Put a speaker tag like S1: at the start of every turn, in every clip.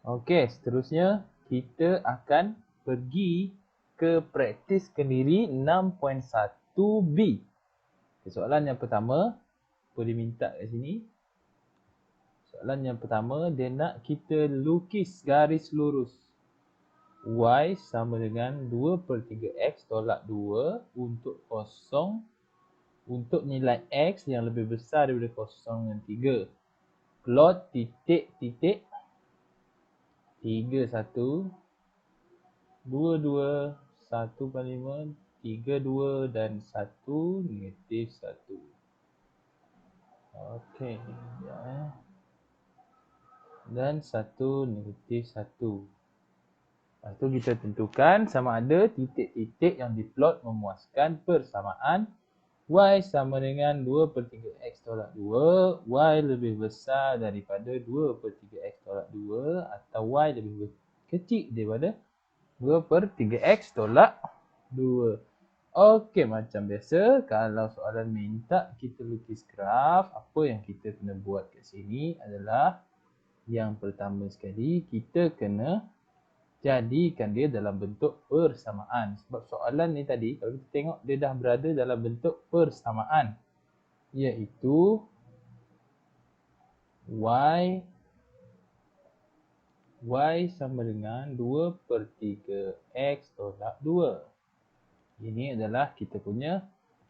S1: Okey, seterusnya kita akan pergi ke praktis kendiri 6.1B. Soalan yang pertama, boleh minta kat sini. Soalan yang pertama, dia nak kita lukis garis lurus. Y sama dengan 2/3X tolak 2 untuk kosong, untuk nilai X yang lebih besar daripada kosong dengan 3. Plot titik-titik 3, 1, 2, 2, 1/5, 3, 2 dan 1, negatif 1. Okey, sekejap dan 1, negatif 1. Lepas tu kita tentukan sama ada titik-titik yang diplot memuaskan persamaan Y sama dengan 2/3X tolak 2, Y lebih besar daripada 2/3X tolak 2 atau Y lebih kecil daripada 2/3X tolak 2. Okey, macam biasa, kalau soalan minta kita lukis graf, apa yang kita kena buat kat sini adalah yang pertama sekali, kita kena jadikan dia dalam bentuk persamaan. Sebab soalan ni tadi, kalau kita tengok, dia dah berada dalam bentuk persamaan. Iaitu Y sama dengan 2/3X tolak 2. Ini adalah kita punya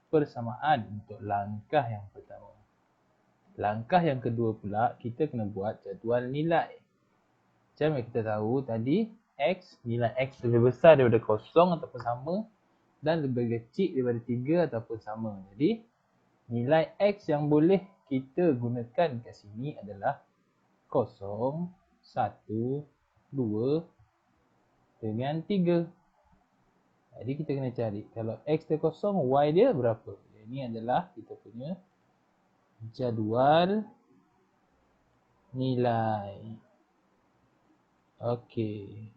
S1: persamaan untuk langkah yang pertama. Langkah yang kedua pula, kita kena buat jadual nilai. Macam yang kita tahu tadi, X, nilai X lebih besar daripada kosong ataupun sama dan lebih kecil daripada 3 ataupun sama. Jadi, nilai X yang boleh kita gunakan kat sini adalah 0, 1, 2 dengan 3. Jadi kita kena cari kalau X dia kosong, Y dia berapa. Ini adalah kita punya jadual nilai. Okey.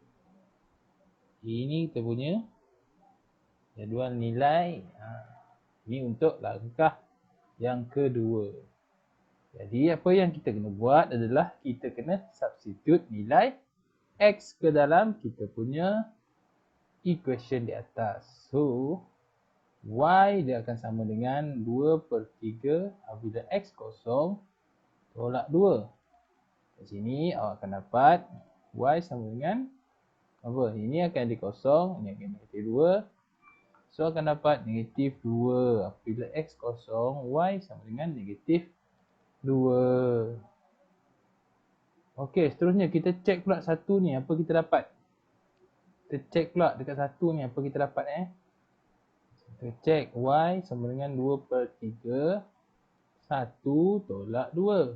S1: Ini kita punya jadual nilai. Ini untuk langkah yang kedua. Jadi apa yang kita kena buat adalah kita kena substitute nilai X ke dalam kita punya equation di atas. So, Y dia akan sama dengan 2/3 apabila X kosong tolak 2. Kat sini awak akan dapat Y sama dengan apa? Ini akan jadi kosong, ini akan negatif 2. So akan dapat negatif 2. Apabila X kosong, Y sama dengan negatif 2. Okey, seterusnya kita cek pula satu ni apa kita dapat. Kita cek pula dekat satu ni apa kita dapat Kita cek Y sama dengan 2/3 1 tolak 2.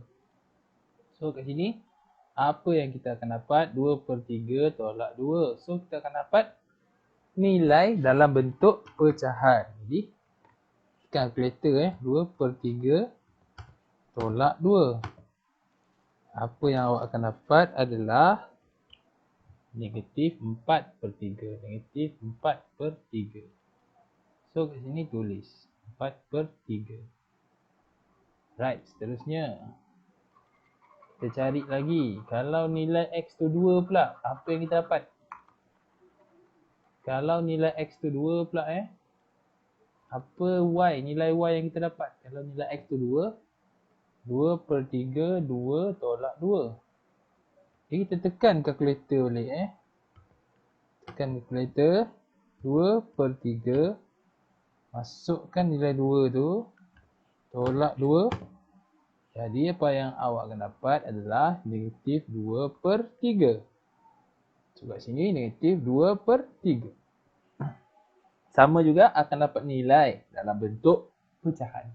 S1: So kat sini apa yang kita akan dapat? 2/3 tolak 2. So kita akan dapat nilai dalam bentuk pecahan. Jadi kalkulator 2/3 tolak 2. Apa yang awak akan dapat adalah negatif 4/3. Negatif 4/3. So kat sini tulis 4/3. Right, seterusnya kita cari lagi. Kalau nilai X tu 2 pula, apa yang kita dapat? Kalau nilai X tu 2 pula apa Y, nilai Y yang kita dapat? Kalau nilai X tu 2, 2/3 2 tolak 2. Jadi kita tekan kalkulator balik Tekan kalkulator 2/3. Masukkan nilai 2 tu, tolak 2. Jadi apa yang awak akan dapat adalah negatif 2/3. So kat sini negatif 2/3. Sama juga akan dapat nilai dalam bentuk pecahan.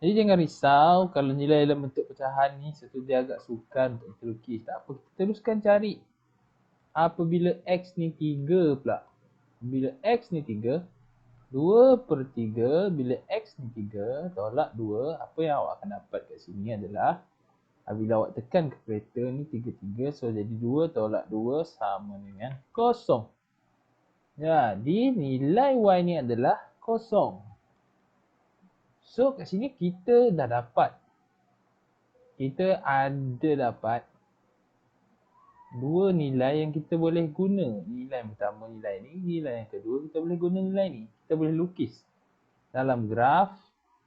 S1: Jadi jangan risau kalau nilai dalam bentuk pecahan ni satu dia agak sukar untuk kita lukis. Tak apa, kita teruskan cari. Apabila X ni 3 pula. Bila X ni 3, 2/3 bila X ni 3 tolak 2, apa yang awak akan dapat kat sini adalah bila awak tekan kalkulator ni 3/3, so jadi 2 tolak 2 sama dengan 0. Jadi nilai Y ni adalah 0. So kat sini kita dah dapat. Kita ada dapat dua nilai yang kita boleh guna. Nilai yang pertama nilai ni, nilai yang kedua kita boleh guna nilai ni. Kita boleh lukis dalam graf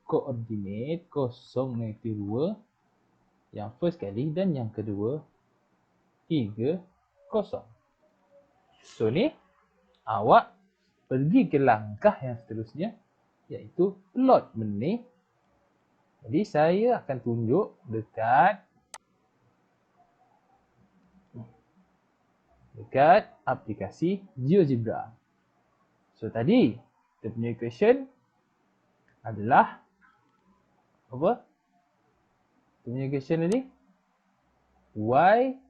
S1: koordinat 0, negatif 2 yang first kali dan yang kedua 3, 0. So ni awak pergi ke langkah yang seterusnya, iaitu plot benda ni. Jadi saya akan tunjuk dekat aplikasi GeoGebra. So tadi kita punya equation adalah apa? Kita punya equation tadi y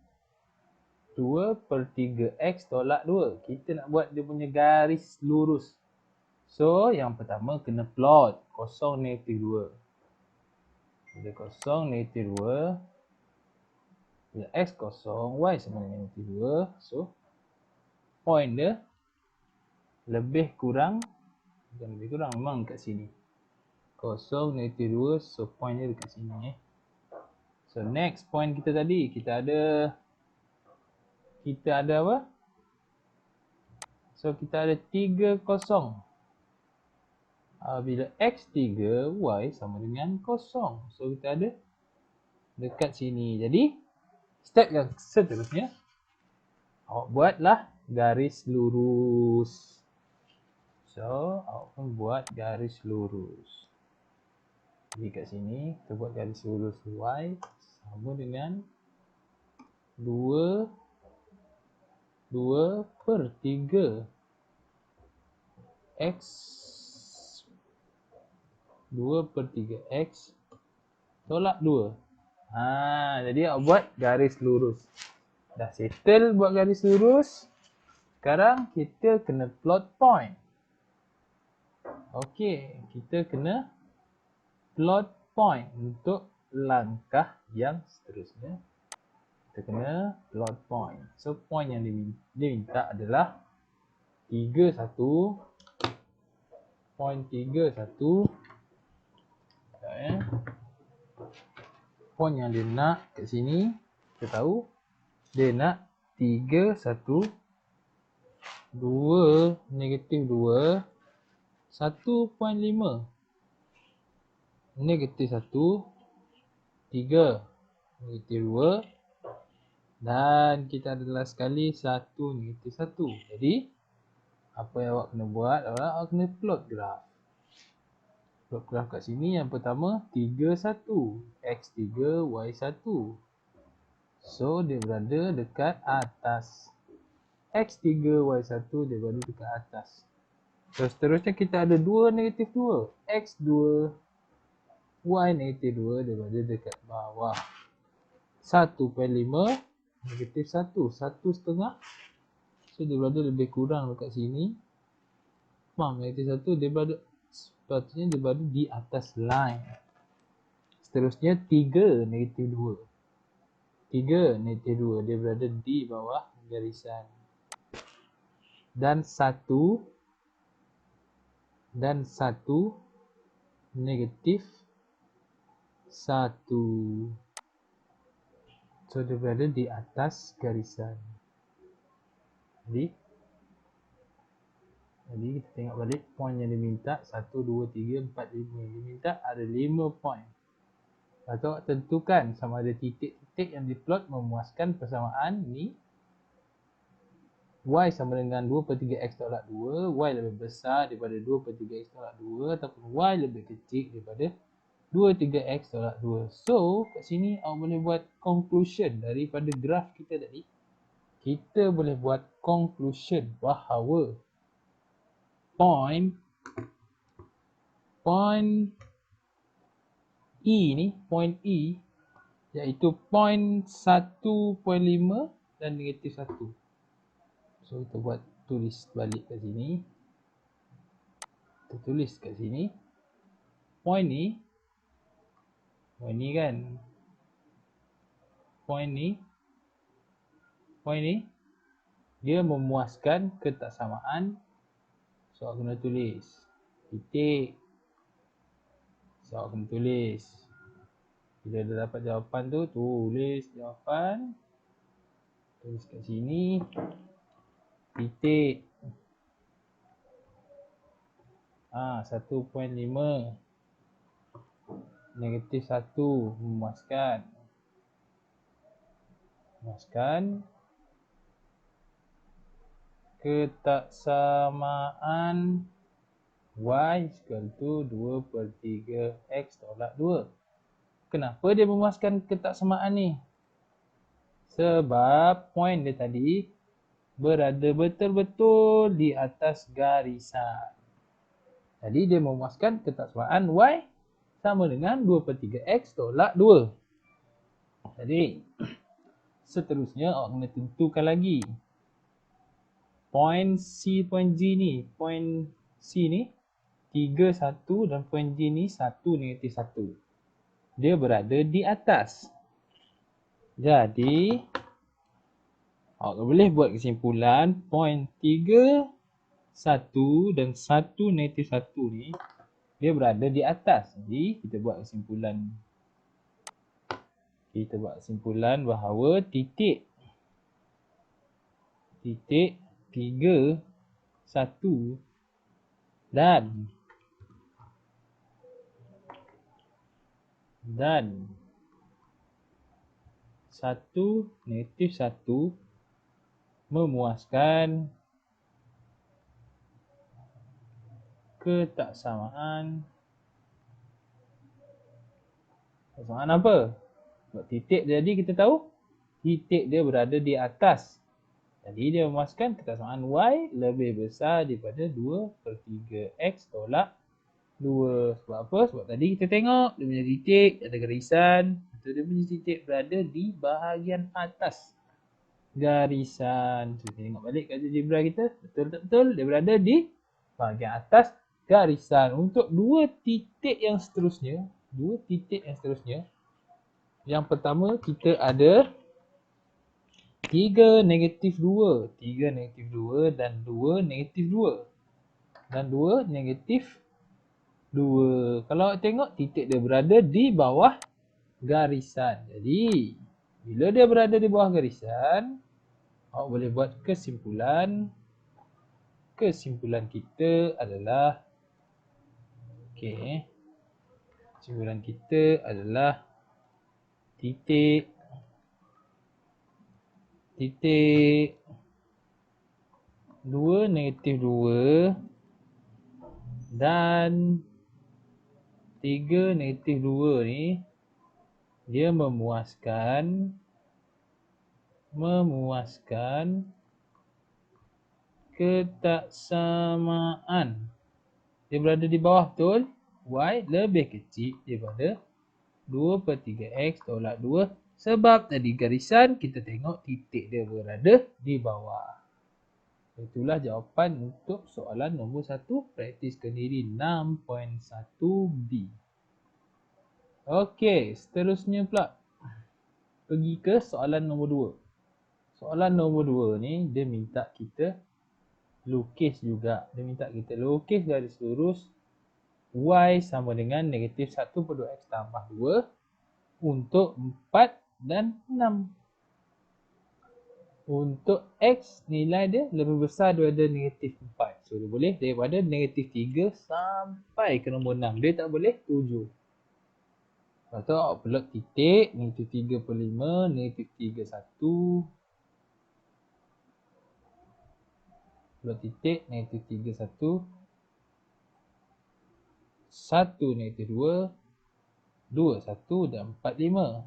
S1: 2/3x tolak 2. Kita nak buat dia punya garis lurus. So yang pertama kena plot 0, negatif 2. Bila 0, negatif 2, bila x kosong, y sama dengan negatif 2. So point dia lebih kurang, bukan lebih kurang, memang kat sini 0, negatif 2. So point dia dekat sini. So next point kita tadi, kita ada apa? So kita ada 3, 0. Bila x 3, y sama dengan 0. So kita ada dekat sini. Jadi step yang seterusnya, awak buatlah garis lurus. So awak pun buat garis lurus. Jadi kat sini kita buat garis lurus y sama dengan 2/3 x 2/3x tolak 2. Jadi awak buat garis lurus. Dah settle buat garis lurus. Sekarang kita kena plot point. Okey, kita kena plot point untuk langkah yang seterusnya. Kita kena plot point. So point yang diminta adalah 31. Point 31. Point yang dia nak kat sini, kita tahu dia nak 3, 1, 2, negatif 2, 1.5. Negatif 1, 3, negatif 2. Dan kita ada last sekali 1, negatif 1. Jadi apa yang awak kena buat adalah awak kena plot graf. Plot graf kat sini yang pertama 3, 1. X3, Y1. So dia berada dekat atas. X3, Y1 dia berada dekat atas. So seterusnya kita ada 2, negatif 2. X2, Y negatif 2 dia berada dekat bawah. 1.5, negatif 1. 1.5. So dia berada lebih kurang dekat sini. Negatif 1 dia berada, sepatutnya dia berada di atas line. Seterusnya 3, negatif 2. 3, negatif 2 dia berada di bawah garisan. Dan 1, negatif 1. So dia berada di atas garisan. Jadi kita tengok balik point yang diminta 1, 2, 3, 4, 5. Diminta ada 5 point. Lepas tu awak tentukan sama ada titik-titik yang diplot memuaskan persamaan ni. Y sama dengan 2/3x tolak 2. Y lebih besar daripada 2/3x tolak 2. Ataupun Y lebih kecil daripada 2/3x tolak 2. So kat sini awak boleh buat conclusion daripada graf kita tadi. Kita boleh buat conclusion bahawa point E ni, point E iaitu point 1.5 dan negatif 1. So kita buat tulis balik kat sini. Kita tulis kat sini. Point ni kan. Point ni dia memuaskan ketaksamaan. So awak kena tulis titik. So awak kena tulis. Bila dah dapat jawapan tu, tulis jawapan. Tulis kat sini. Titik. 1.5. Negatif 1. Memuaskan. Ketaksamaan y equal to 2/3 x tolak 2. Kenapa dia memuaskan ketaksamaan ni? Sebab point dia tadi berada betul-betul di atas garisan. Jadi dia memuaskan ketaksamaan y sama dengan 2/3 x tolak 2. Jadi seterusnya awak kena tentukan lagi. Point C, point G ni. Point C ni 3, 1 dan point G ni 1, negatif 1. Dia berada di atas. Jadi awak boleh buat kesimpulan point 3, 1 dan 1, negatif 1 ni dia berada di atas. Jadi kita buat kesimpulan bahawa titik 3, 1 dan 1, negatif 1 memuaskan ketaksamaan. Ketaksamaan apa? Sebab titik jadi kita tahu titik dia berada di atas. Jadi dia memuaskan ketaksamaan y lebih besar daripada 2/3 x tolak 2. Sebab apa? Sebab tadi kita tengok dia punya titik ada garisan. Dia punya titik berada di bahagian atas garisan. So, kita tengok balik kat algebra kita. Betul-betul dia berada di bahagian atas garisan. Untuk dua titik yang seterusnya, yang pertama kita ada 3, negatif 2. 3, negatif 2 dan 2, negatif 2. Dan 2, negatif 2. Kalau awak tengok titik dia berada di bawah garisan. Jadi bila dia berada di bawah garisan, awak boleh buat kesimpulan. Kesimpulan kita adalah kesimpulan kita adalah titik 2, negatif 2 dan 3, negatif 2 ni dia memuaskan ketaksamaan. Dia berada di bawah, betul? Y lebih kecil daripada 2/3 x tolak 2. Sebab tadi garisan kita tengok titik dia berada di bawah. Itulah jawapan untuk soalan nombor 1, praktis kendiri 6.1b. Okey, seterusnya pula pergi ke soalan nombor 2. Soalan nombor 2 ni dia minta kita lukis juga. Dia minta kita lukis garis lurus y sama dengan negatif 1/2 x tambah 2 untuk 4 dan 6. Untuk x nilai dia lebih besar daripada negatif 4. So dia boleh daripada negatif 3 sampai ke nombor 6. Dia tak boleh 7. Lepas tu awak plot titik negatif 3/5, negatif 3, 1. Plot titik negatif 3, 1. 1, negatif 2, 2, 1 dan 4, 5.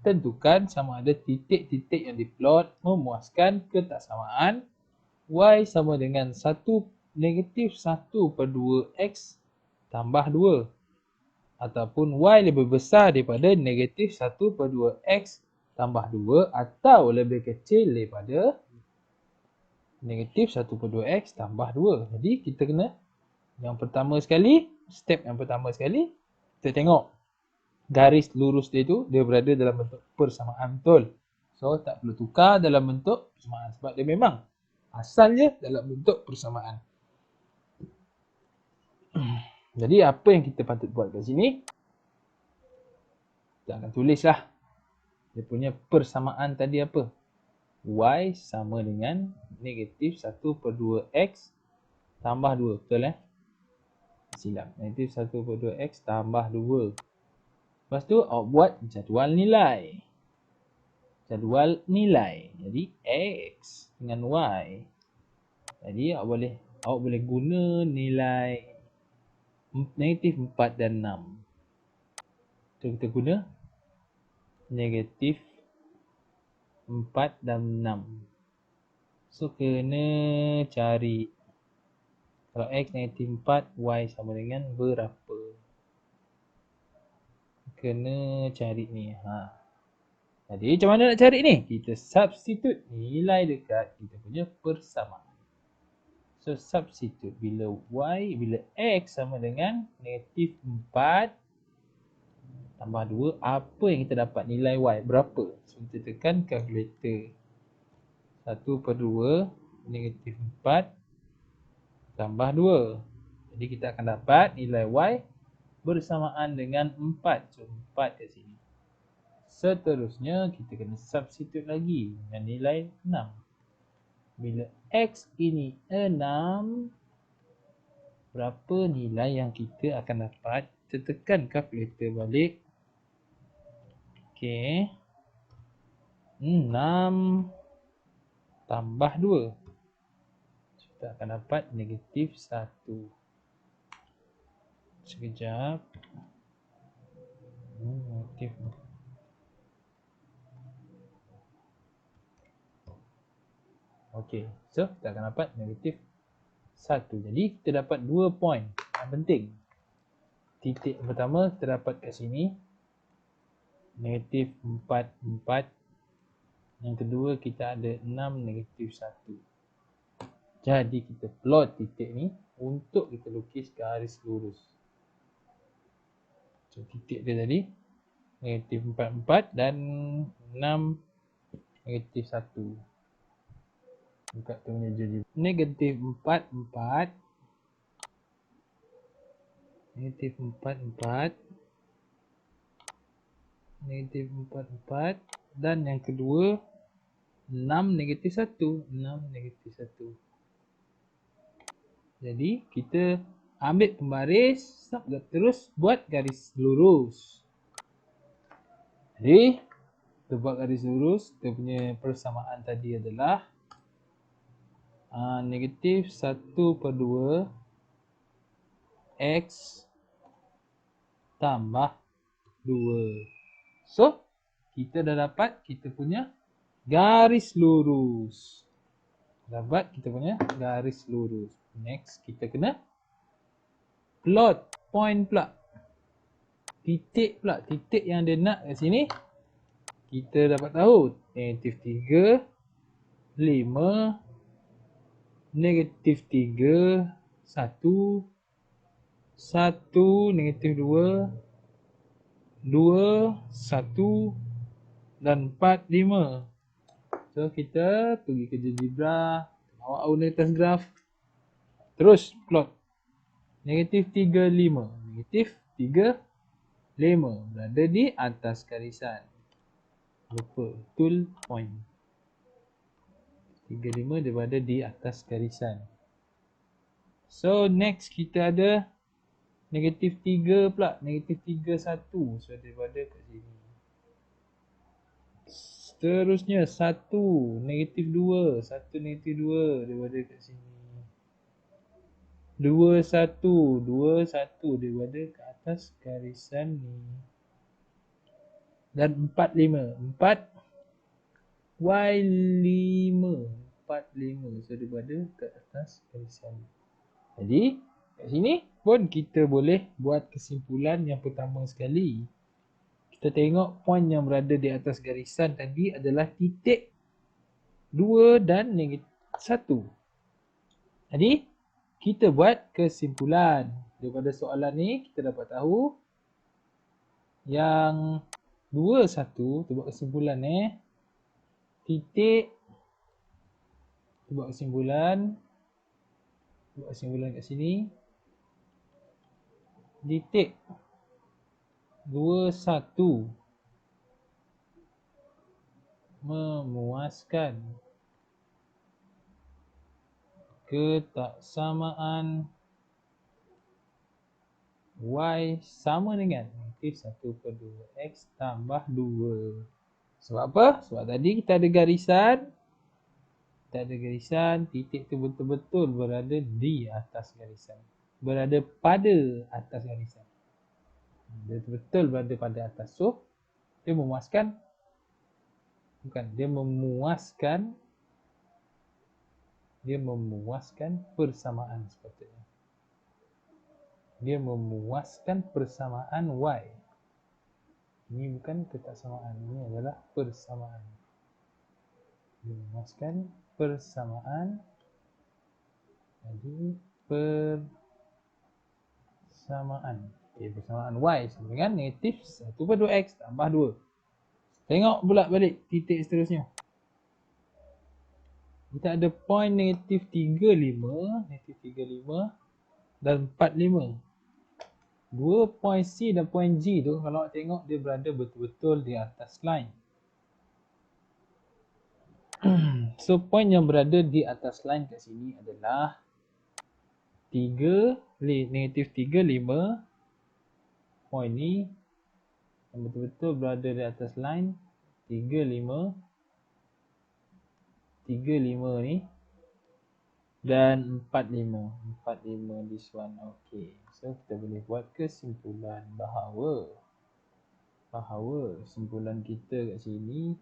S1: Tentukan sama ada titik-titik yang diplot memuaskan ketaksamaan y sama dengan 1, negatif 1/2 x tambah 2 ataupun y lebih besar daripada negatif 1/2 x tambah 2 atau lebih kecil daripada negatif 1/2 x tambah 2. Jadi kita kena step yang pertama sekali kita tengok garis lurus dia tu dia berada dalam bentuk persamaan, betul? So tak perlu tukar dalam bentuk persamaan sebab dia memang asalnya dalam bentuk persamaan. Jadi apa yang kita patut buat kat sini? Kita akan tulislah dia punya persamaan tadi apa. Y sama dengan negatif 1/2X tambah 2. Betul silap. Negatif 1/2X tambah 2. Lepas tu awak buat jadual nilai. Jadual nilai. Jadi X dengan Y. Jadi awak boleh guna nilai negatif 4 dan 6. So kita guna negatif 4 dan 6. So kena cari, kalau X negatif 4, Y sama dengan berapa? Kena cari ni. Jadi macam mana nak cari ni? Kita substitute nilai dekat kita punya persamaan. So substitute bila X sama dengan negatif 4 tambah 2, apa yang kita dapat? Nilai Y berapa? So kita tekan kalkulator. 1/2 negatif 4 tambah 2. Jadi kita akan dapat nilai Y bersamaan dengan 4. So 4 kat sini. Seterusnya kita kena substitute lagi dengan nilai 6. Bila X ini 6, berapa nilai yang kita akan dapat? Kita tekan kalkulator balik. Okey. 6 tambah 2. Kita akan dapat negatif 1. Sekejap. Negatif. Okey. So, kita akan dapat negatif 1. Jadi, kita dapat 2 poin. Yang penting. Titik pertama kita dapat kat sini. Negatif 4, 4. Yang kedua, kita ada 6, negatif 1. Jadi, kita plot titik ni untuk kita lukis garis lurus. So, titik dia tadi negatif 4, 4 dan 6, negatif 1. Buka tu punya jadi negatif 4, 4. Negatif 4, 4. Negatif 4, 4. Dan yang kedua 6, negatif 1. 6, negatif 1. Jadi kita ambil pembaris, terus buat garis lurus. Jadi kita buat garis lurus. Kita punya persamaan tadi adalah negatif 1/2 X tambah 2. So, kita dah dapat kita punya garis lurus. Dapat kita punya garis lurus. Next, kita kena plot point pula. Titik pula. Titik yang dia nak kat sini. Kita dapat tahu. Negatif 3, 5, negatif 3, 1, 1, negatif 2, 2, 1 dan 4, 5. So kita pergi ke GeoGebra, bawa unitas graf. Terus plot. Negatif 3, 5. Negatif 3, 5. Berada di atas garisan. Lupa. Tool point. 3, 5 dia berada di atas garisan. So next kita ada negatif 3 pula. Negatif 3, 1. So dia berada kat sini. Seterusnya 1, negatif 2. 1, negatif 2. Dia berada kat sini. 2, 1. 2, 1. Dia berada kat atas garisan ni. Dan 4, 5. 4, Y5. 4, 5. So dia berada kat atas garisan ni. Jadi kat sini pun kita boleh buat kesimpulan yang pertama sekali. Kita tengok poin yang berada di atas garisan tadi adalah titik 2 dan negatif 1. Jadi kita buat kesimpulan. Daripada soalan ni kita dapat tahu yang 2, 1. Kita buat kesimpulan titik. Kita buat kesimpulan. Buat kesimpulan kat sini. Titik 2, 1 memuaskan ketaksamaan y sama dengan negatif 1/2x tambah 2. Sebab apa? Sebab tadi kita ada garisan. Titik tu betul-betul berada di atas garisan. Berada pada atas garisan. Dia betul berada pada atas. So, dia memuaskan. Bukan, dia memuaskan persamaan sepatutnya. Dia memuaskan persamaan y. Ini bukan ketaksamaan, ini adalah persamaan. Dia memuaskan persamaan. Jadi persamaan. Persamaan y sama dengan negatif 1/2x tambah 2. Tengok pula balik titik seterusnya. Kita ada point negatif 35 dan 45. Dua point C dan point G tu kalau awak tengok dia berada betul-betul di atas line. So point yang berada di atas line kat sini adalah negatif 35. Point ni yang betul-betul berada di atas line 35 ni dan 45 this one. Okay, so kita boleh buat kesimpulan bahawa kesimpulan kita kat sini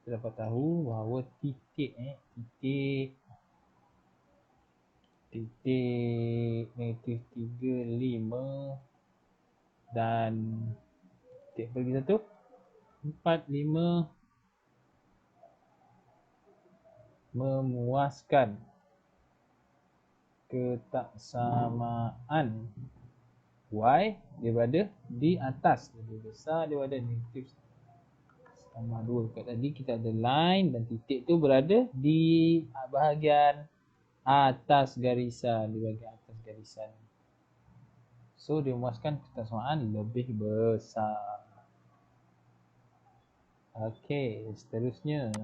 S1: kita dapat tahu bahawa titik negatif 35 dan titik bagi satu 45 memuaskan ketaksamaan y dia berada di atas, lebih besar daripada negatif tambah 2. Kat tadi kita ada line dan titik tu berada di bahagian atas garisan, so dia memuaskan ketaksamaan lebih besar. Okey, seterusnya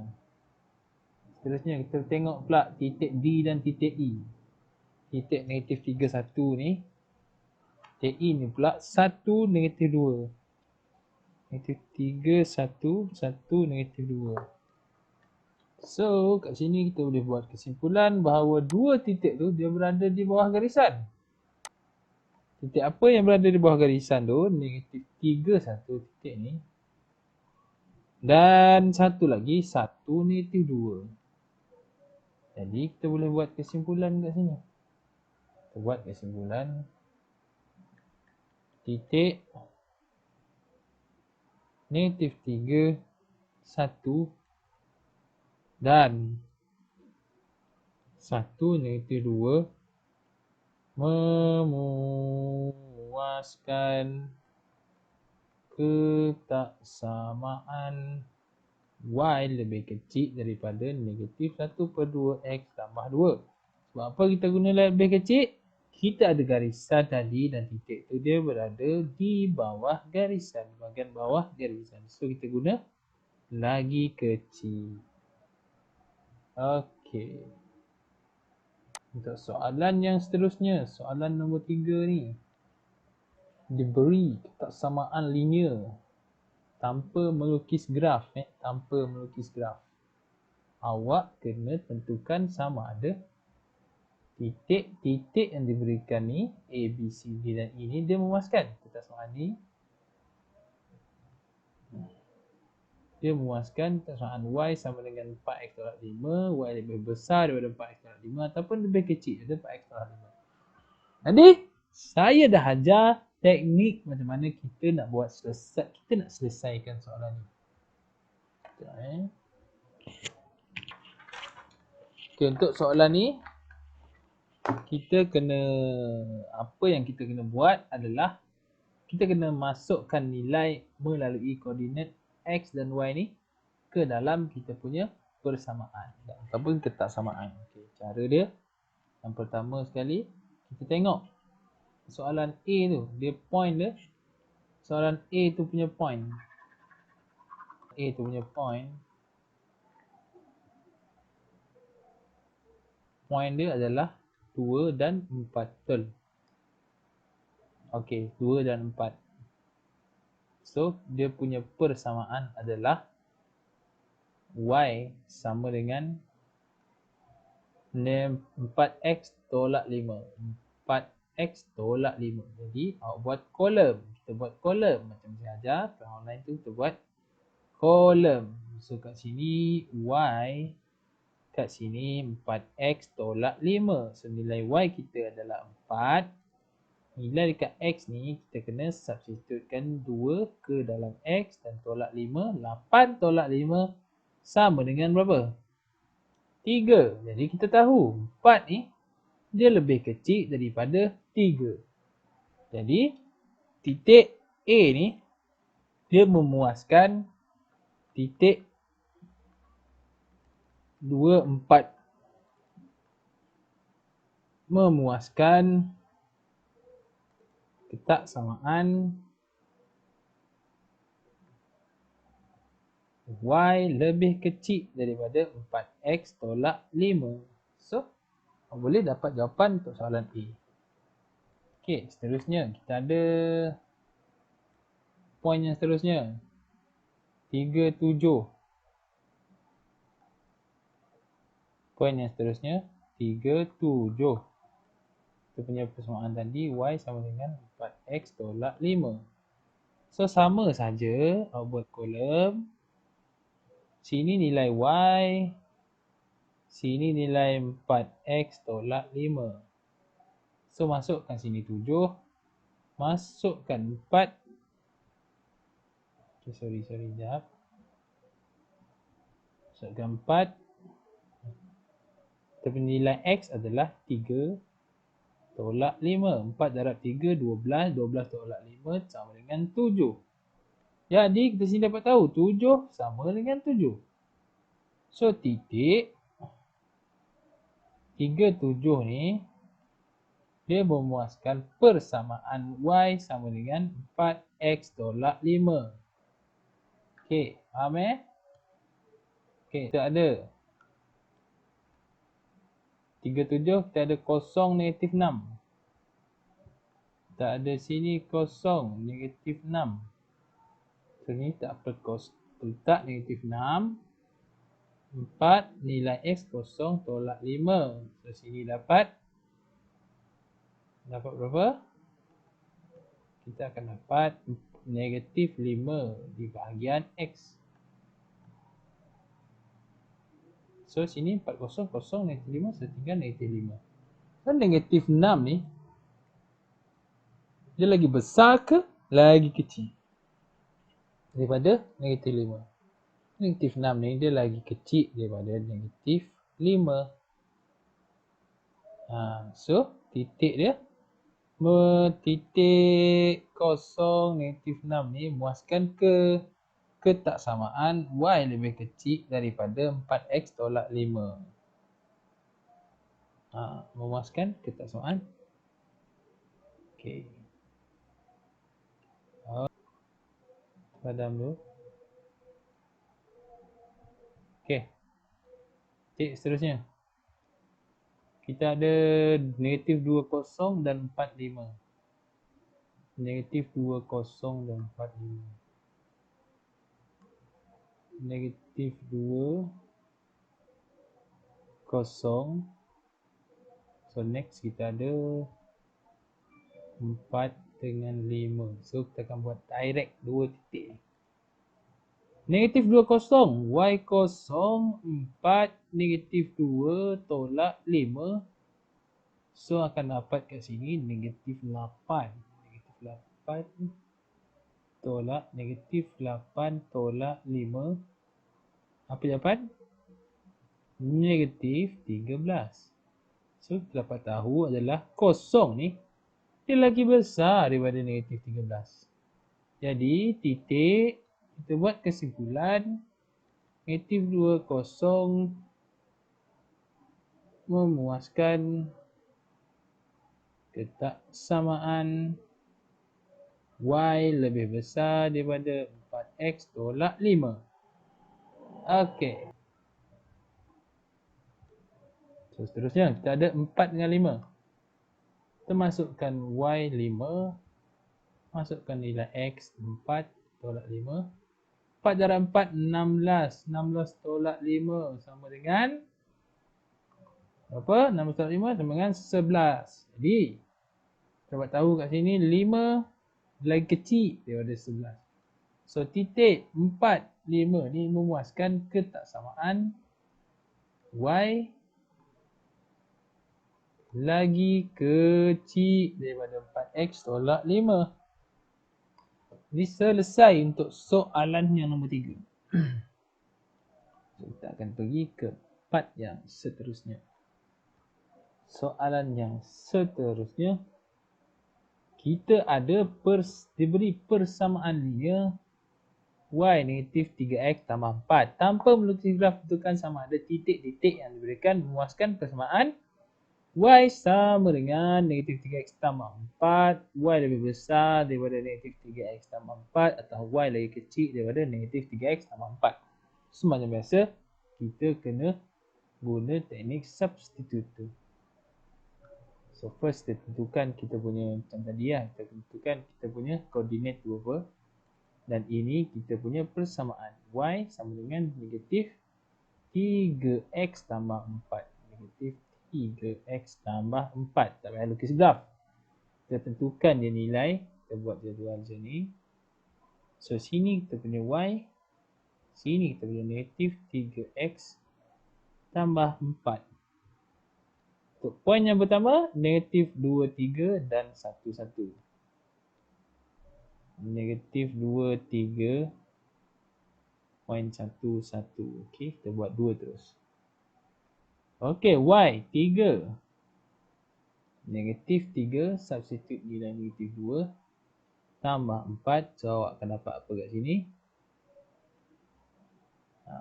S1: kita tengok pula titik D dan titik E. Titik negatif 31 ni, titik E ni pula 1, negatif 2. Negatif 3, 1, negatif 2. So, kat sini kita boleh buat kesimpulan bahawa dua titik tu dia berada di bawah garisan. Titik apa yang berada di bawah garisan tu? Negatif 3, 1 titik ni. Dan satu lagi, 1, negatif 2. Jadi, kita boleh buat kesimpulan kat sini. Kita buat kesimpulan titik negatif 3, 1 dan 1, negatif 2 memuaskan ketaksamaan y lebih kecil daripada negatif 1/2x tambah 2. Sebab apa kita guna lebih kecil? Kita ada garisan tadi dan titik tu dia berada di bawah garisan, bahagian bawah garisan. So kita guna lagi kecil. Okey. Untuk soalan yang seterusnya, soalan nombor 3 ni. Diberi ketaksamaan linear tanpa melukis graf. Awak kena tentukan sama ada titik-titik yang diberikan ni A, B, C, D dan E ni dia memuaskan. Ketaksamaan ni dia memuaskan ketaksamaan Y sama dengan 4x tolak 5, Y lebih besar daripada 4x tolak 5 ataupun lebih kecil daripada 4x tolak 5. Jadi saya dah ajar teknik macam mana kita nak selesaikan soalan ni. Okay, untuk soalan ni apa yang kita kena buat adalah kita kena masukkan nilai melalui koordinat x dan y ni ke dalam kita punya persamaan ataupun ketaksamaan. Okay, cara dia yang pertama sekali kita tengok soalan A tu, dia point dia. Soalan A tu punya point. point dia adalah 2 dan 4. Betul? Okey, 2 dan 4. So, dia punya persamaan adalah y sama dengan 4x tolak 5. 4x tolak 5. Jadi, awak buat kolom. Kita buat kolom. Macam saya ajar, kalau online tu kita buat kolom. So, kat sini y, kat sini 4x tolak 5. So, nilai y kita adalah 4. Nilai dekat x ni, kita kena substitutekan 2 ke dalam x dan tolak 5. 8 tolak 5 sama dengan berapa? 3. Jadi kita tahu 4 ni dia lebih kecil daripada 3. Jadi titik A ni dia memuaskan titik 2, 4. Memuaskan ketaksamaan y lebih kecil daripada 4x tolak 5. So, boleh dapat jawapan untuk soalan A. Okey, seterusnya kita ada poin yang seterusnya. 37. Poin yang seterusnya 37. Kita punya persamaan tadi y sama dengan 4x tolak 5. So, sama saja awak buat kolom. Sini nilai y, sini nilai 4x tolak 5. So, masukkan sini 7. Masukkan 4. Okay, sorry, sekejap. Masukkan 4. Kita punya nilai x adalah 3 tolak 5. 4 darab 3, 12. 12 tolak 5 sama dengan 7. Jadi, kita sini dapat tahu 7 sama dengan 7. So, titik 37 ni dia memuaskan persamaan y sama dengan 4x tolak 5. Okey, faham Okey, kita ada 37, kita ada kosong negatif 6. Kita ada sini kosong negatif 6. So, ni tak apa, letak negatif 6. 4 nilai x kosong tolak 5. So, sini dapat berapa? Kita akan dapat negatif 5 di bahagian x. So, sini 4 kosong, kosong, negatif 5, so tinggal negatif 5. So, negatif 6 ni, dia lagi besar ke lagi kecil daripada negatif 5? Negatif 6 ni dia lagi kecil daripada negatif 5. So, titik dia, titik kosong negatif 6 ni muaskan ke ketaksamaan y lebih kecil daripada 4x tolak 5. Memuaskan ketaksamaan. Okey. Padam dulu. Okey. Titik seterusnya. Kita ada negatif 20 dan 45. Negatif 20 dan 45. Negatif 20. So, next kita ada 4 dengan 5. So, kita akan buat direct 2 titik. Negatif 20, y kosong 4, negatif 2 tolak 5. So, akan dapat kat sini negatif 8. Negatif 8 tolak negatif 8 tolak 5. Apa jawapan? Negatif 13. So, kita dapat tahu adalah kosong ni dia lagi besar daripada negatif 13. Jadi, titik, kita buat kesimpulan negatif 20 memuaskan ketaksamaan y lebih besar daripada 4x tolak 5. Okey. So seterusnya kita ada 4 dengan 5. Kita masukkan Y 5, masukkan nilai X 4 tolak 5. 4 darab 4 16. 16 tolak 5 sama dengan berapa? 16 tolak 5 sama dengan 11. Jadi kita dapat tahu kat sini 5 lagi kecil daripada 11. So titik 4, 5 ni memuaskan ketaksamaan Y lagi kecil daripada 4X tolak 5. Jadi selesai untuk soalan yang nombor 3. So, kita akan pergi ke part yang seterusnya. Soalan yang seterusnya, kita ada diberi persamaan linear Y negatif 3X tambah 4. Tanpa melukis graf, tentukan sama ada titik-titik yang diberikan memuaskan persamaan Y sama dengan negatif 3X tambah 4. Y lebih besar daripada negatif 3X tambah 4 atau Y lagi kecil daripada negatif 3X tambah 4. Semacam biasa, kita kena guna teknik substitute. So first kita tentukan kita punya, macam tadi lah, kita tentukan kita punya koordinat berapa. Dan ini kita punya persamaan Y sama dengan negatif 3X tambah 4. Negatif 3X tambah 4. Tak payah lukis graf. Kita tentukan dia nilai. Kita buat jadual macam ni. So sini kita punya Y. Sini kita punya negatif 3X tambah 4. Untuk poin yang pertama, negatif 2, 3 dan 1, 1. Negatif 2, 3, poin 1, 1. Okey, kita buat 2 terus. Okey, Y 3. Negatif 3, substitute nilai negatif 2. Tambah 4, so awak akan dapat apa kat sini? Ha.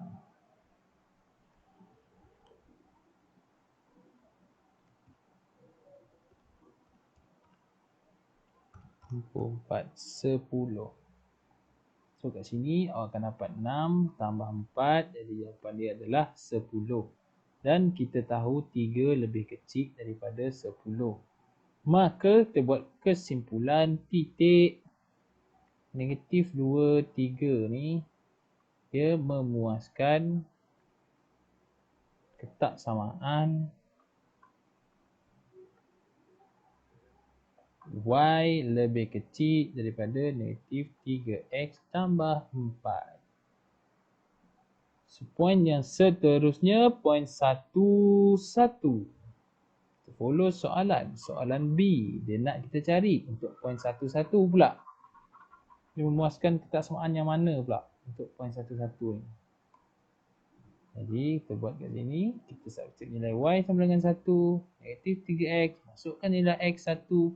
S1: 4, 10. So kat sini awak akan dapat 6 tambah 4, jadi jawapan dia adalah 10. Dan kita tahu 3 lebih kecil daripada 10. Maka kita buat kesimpulan titik negatif 2, 3 ni dia memuaskan ketaksamaan Y lebih kecil daripada negatif 3X tambah 4. So, poin yang seterusnya, poin 1, 1. Kita follow soalan. Soalan B. Dia nak kita cari untuk poin 1, 1 pula. Dia memuaskan ketaksamaan yang mana pula untuk poin 1, 1 ni. Jadi kita buat kat sini. Kita substitute nilai Y sama dengan 1. Negatif 3X. Masukkan nilai X 1.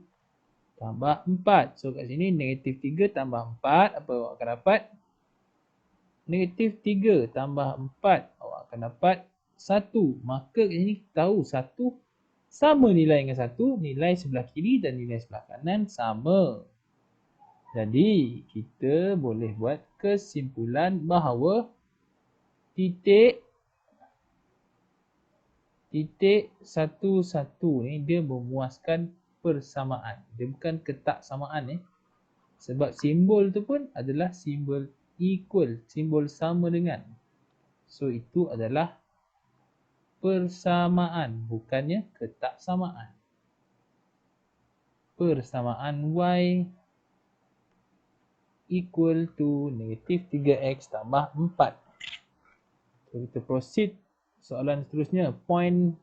S1: Tambah 4. So kat sini negatif 3 tambah 4. Apa awak akan dapat? Negatif 3 tambah 4. Awak akan dapat 1. Maka kat sini kita tahu 1 sama nilai dengan 1. Nilai sebelah kiri dan nilai sebelah kanan sama. Jadi kita boleh buat kesimpulan bahawa titik 1, 1 ni dia memuaskan persamaan. Dia bukan ketaksamaan. Sebab simbol tu pun adalah simbol equal, simbol sama dengan. So itu adalah persamaan, bukannya ketaksamaan. Persamaan Y equal to negatif 3X tambah 4. So kita proceed soalan seterusnya. Point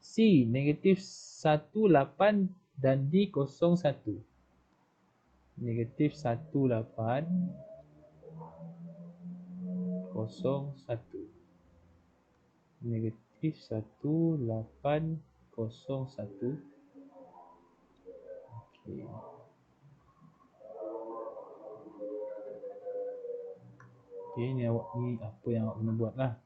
S1: C, negatif 1, 8 dan D, 0, 1. Negatif 1, 8, 0, 1. Negatif 1, 8, 0, 1. Okey. Okey, ni awak ni apa yang awak kena buat lah.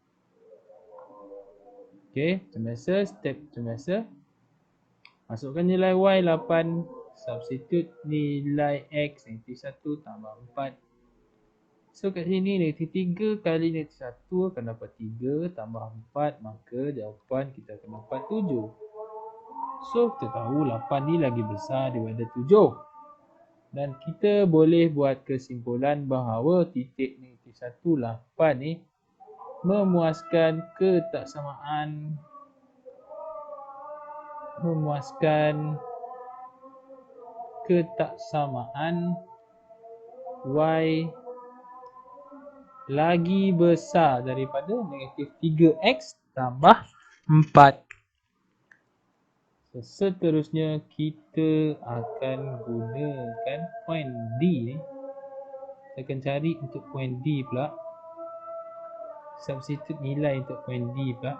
S1: Okey, macam biasa, step macam biasa. Masukkan nilai Y 8, substitute nilai X negatif 1 tambah 4. So kat sini negatif 3 kali negatif 1 akan dapat 3 tambah 4, maka jawapan kita akan dapat 7. So kita tahu 8 ni lagi besar daripada 7. Dan kita boleh buat kesimpulan bahawa titik negatif 1, 8 ni memuaskan ketaksamaan Y lagi besar daripada negatif 3x tambah 4. Seterusnya kita akan gunakan point D ni. Kita akan cari untuk point D pula. Substitute nilai untuk point D pula.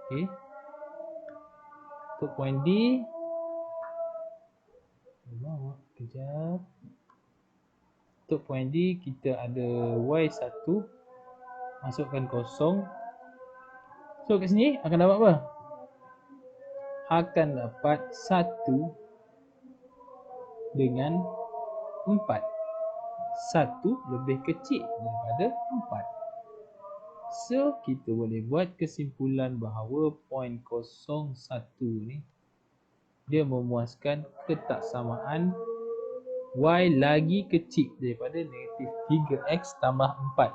S1: Okey. Untuk point D, kejap. Untuk point D kita ada Y1 masukkan kosong. So kat sini akan dapat apa? Akan dapat 1 dengan 4. 1 lebih kecil daripada 4. So kita boleh buat kesimpulan bahawa point 01 ni dia memuaskan ketaksamaan Y lagi kecil daripada negatif 3x tambah 4.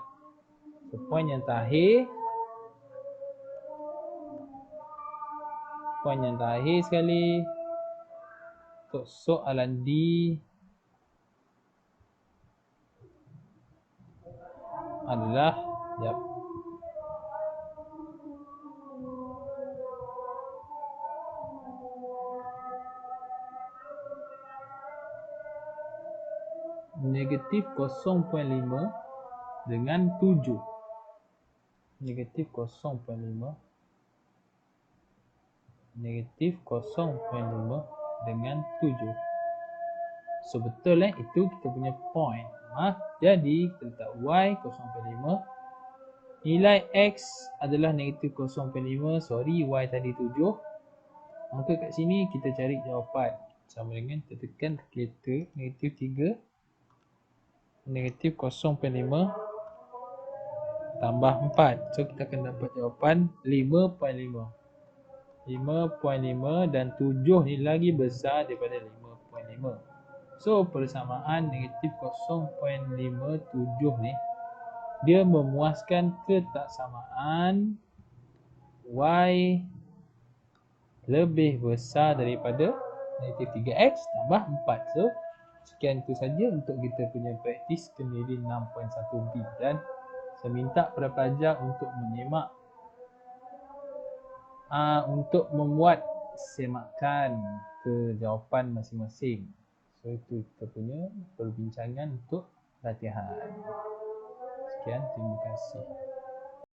S1: So point yang terakhir sekali untuk soalan D adalah negatif 0.5 dengan 7. Negatif 0.5 dengan 7. So betul itu kita punya point. Jadi kita letak Y 0.5. Nilai X adalah negatif 0.5. Sorry, Y tadi 7. Maka kat sini kita cari jawapan. Sama dengan kita tekan calculator negatif 3. Negatif 0.5 tambah 4. So kita akan dapat jawapan 5.5. 5.5 dan 7 ni lagi besar daripada 5.5. So persamaan negatif 0.57 ni dia memuaskan ketaksamaan Y lebih besar daripada negatif 3x tambah 4. So sekian itu saja untuk kita punya praktis kemiri 6.1b, dan saya minta kepada pelajar untuk menyemak untuk membuat semakan ke jawapan masing-masing. So itu kita punya perbincangan untuk latihan. Sekian, terima kasih.